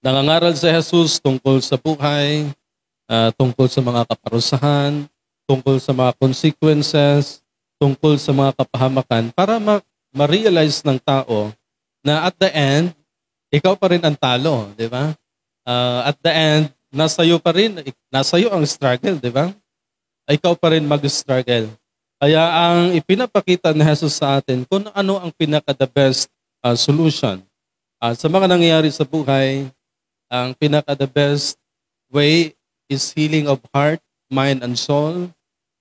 Nangangaral si Jesus tungkol sa buhay, tungkol sa mga kaparusahan, tungkol sa mga consequences, tungkol sa mga kapahamakan para ma-realize ng tao na at the end, ikaw pa rin ang talo, di ba? At the end, nasa iyo pa rin, nasa iyo ang struggle, di ba? Ikaw pa rin mag-struggle. Kaya ang ipinapakita ni Jesus sa atin kung ano ang pinaka-the best solution. Sa mga nangyayari sa buhay, ang pinaka-the best way is healing of heart, mind, and soul.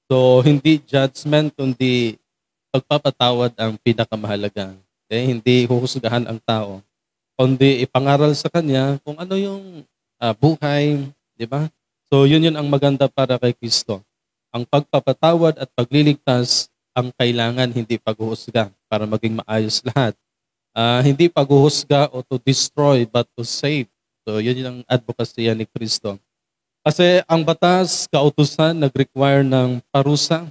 So, hindi judgment, kundi pagpapatawad ang pinakamahalaga. Okay? Hindi huhusgahan ang tao, kundi ipangaral sa kanya kung ano yung buhay, di ba? So, yun ang maganda para kay Kristo. Ang pagpapatawad at pagliligtas ang kailangan, hindi paghuhusga para maging maayos lahat. Hindi paghuhusga o to destroy but to save. So, yun ang advocacy ni Kristo. Kasi ang batas, kautusan, nag-require ng parusa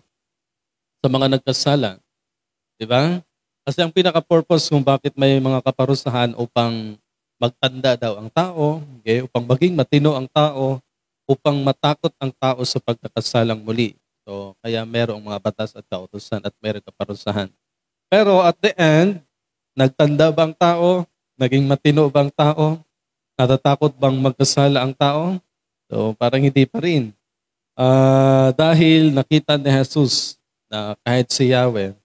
sa mga nagkasala. Di ba? Kasi ang pinaka-purpose kung bakit may mga kaparusahan upang magtanda daw ang tao, okay? Upang maging matino ang tao, upang matakot ang tao sa pagkakasalang muli. So, kaya merong mga batas at kautusan at merong kaparusahan. Pero at the end, nagtanda ba ang tao? Naging matino ba ang tao? Natatakot bang magkasala ang tao? So, parang hindi pa rin. Dahil nakita ni Jesus na kahit si Yahweh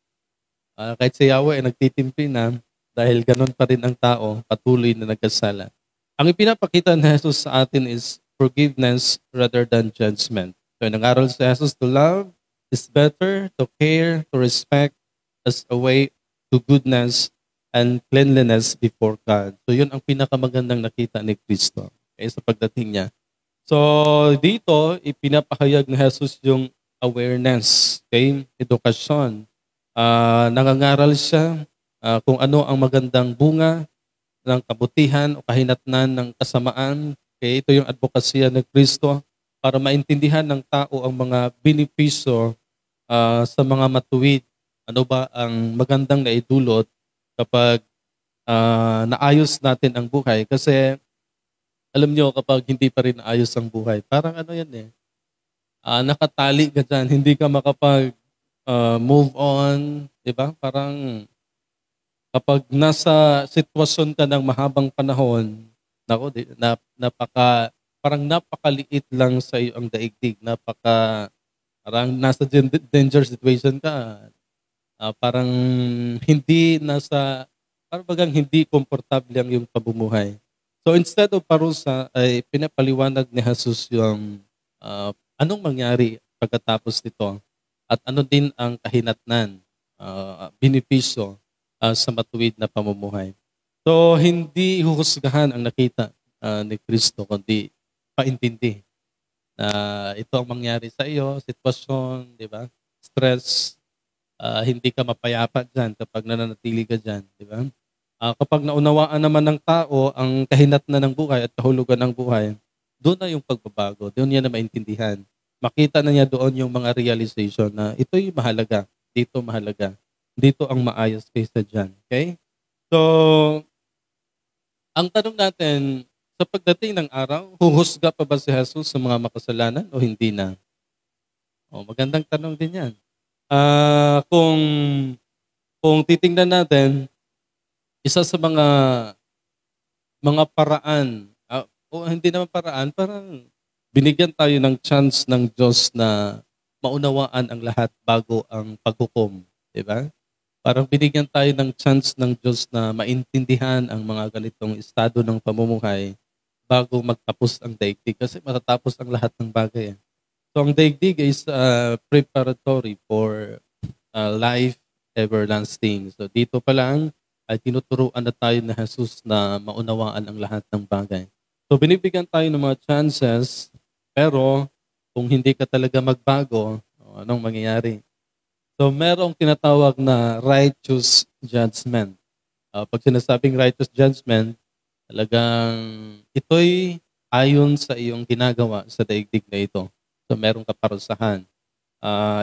ay nagtitimpi na, dahil ganun pa rin ang tao, patuloy na nagkasala. Ang ipinapakita ni Jesus sa atin is forgiveness rather than judgment. So, nangaral si Jesus, to love is better, to care, to respect as a way to goodness and cleanliness before God. So, yun ang pinakamagandang nakita ni Kristo sa pagdating niya. So, dito, ipinapahayag ni Jesus yung awareness, okay? Edukasyon. Nangangaral siya kung ano ang magandang bunga ng kabutihan o kahinatnan ng kasamaan. Okay? Ito yung advokasya ng Kristo para maintindihan ng tao ang mga benepisyo sa mga matuwid. Ano ba ang magandang naidulot kapag naayos natin ang buhay? Kasi alam nyo, kapag hindi pa rin naayos ang buhay, parang ano yan nakatali ka dyan, hindi ka makapag move on, di ba? Parang kapag nasa sitwasyon ka ng mahabang panahon, parang napakaliit lang sa iyo ang daigdig, parang nasa danger situation ka, parang parang bagang hindi komportable ang yung pamumuhay. So instead of parusa, ay pinapaliwanag ni Jesus yung anong mangyari pagkatapos nito. At ano din ang kahinatnan, benepisyo sa matuwid na pamumuhay. So, hindi huhusgahan ang nakita ni Kristo, kundi paintindi na ito ang mangyari sa iyo, sitwasyon, di ba? Stress, hindi ka mapayapa dyan kapag nananatili ka dyan, di ba? Kapag naunawaan naman ng tao ang kahinatnan ng buhay at kahulugan ng buhay, doon na yung pagbabago, doon niya na maintindihan. Makita na niya doon yung mga realization na ito'y mahalaga, dito mahalaga, dito ang maayos kaysa dyan. Okay? So, ang tanong natin, sa pagdating ng araw, huhusga pa ba si Jesus sa mga makasalanan o hindi na? Magandang tanong din yan. Kung titingnan natin, isa sa mga paraan, o hindi naman paraan, parang binigyan tayo ng chance ng Diyos na maunawaan ang lahat bago ang paghukom. Diba? Parang binigyan tayo ng chance ng Diyos na maintindihan ang mga ganitong estado ng pamumuhay bago magtapos ang daigdig. Kasi matatapos ang lahat ng bagay. So ang daigdig is preparatory for life everlasting. So dito pa lang ay tinuturuan na tayo na Jesus na maunawaan ang lahat ng bagay. So binibigyan tayo ng mga chances, pero kung hindi ka talaga magbago, anong mangyayari? So merong tinatawag na righteous judgment. Pag sinasabing righteous judgment, talagang ito'y ayon sa iyong ginagawa sa daigdig na ito. So merong kaparusahan.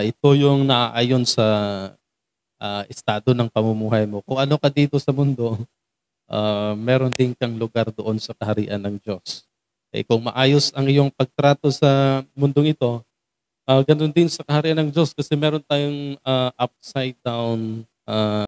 Ito yung naaayon sa estado ng pamumuhay mo. Kung ano ka dito sa mundo, meron din kang lugar doon sa kaharian ng Diyos. Kung maayos ang iyong pagtrato sa mundong ito, ganun din sa kaharian ng Diyos kasi meron tayong upside down